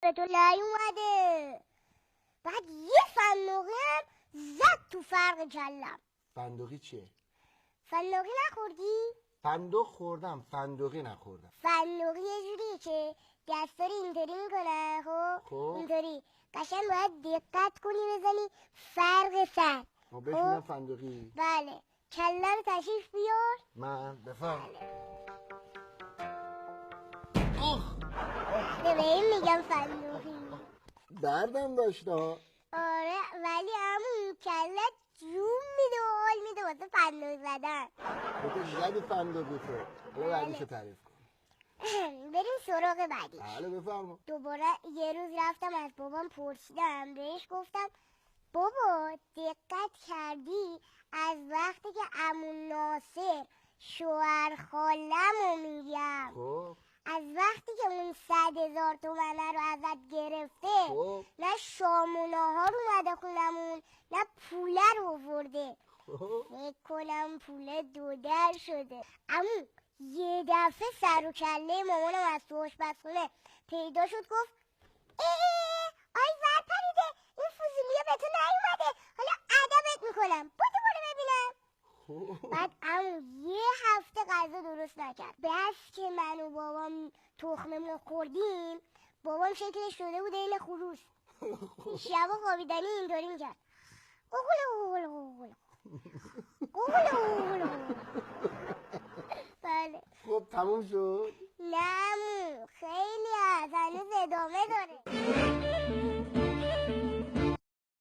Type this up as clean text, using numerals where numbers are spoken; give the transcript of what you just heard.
به تو نیومده. بعد یه فندقی هم زد تو فرق کلم. فندقی چیه؟ فندقی نخوردی؟ فندق خوردم، فندقی نخوردم. فندقی یه جوریه که دستا رو اینطوری میکنه. خب اینطوری قشنگ باید دقت کنی بزنی فرق سر. بشینم فندقی. بله کله رو تشریف بیار. من بفرم. به این میگم فندقی. دردم داشت. آره ولی همون کله جون میده و حال میده واسه فندق زدن. تو زدی فندقی تو. حالا بعدیشو تعریف کن. بریم سراغ بعدیش. بله بفرما. دوباره یه روز رفتم از بابام پرسیدم، بهش گفتم بابا دقت کردی از وقتی که عمو ناصر شوهر خاله‌مو میگم خب از وقتی که اون 100,000 تومنه رو ازت گرفته خب نه شامونا ها رو اومده خونمون نه پوله رو آورده. فکر کنم پوله 2 در شده. اما یه دفعه سر و کله مامانم از تو آشپزخونه پیدا شد. گفت آی ور پریده این فضولیه به تو نیومده، حالا ادبت میکنم برو ببینم. بعد اما یه هفته غذا درست نکرد. بس که من و بابام تخممون خوردیم بابام شکلش شده بود این خروس. شبا خوابیدنی اینطوری میکرد قوقل قوقل قوقل قوقل. بله. خب تموم شد؟ نه خیلی هست هنوز ادامه داره.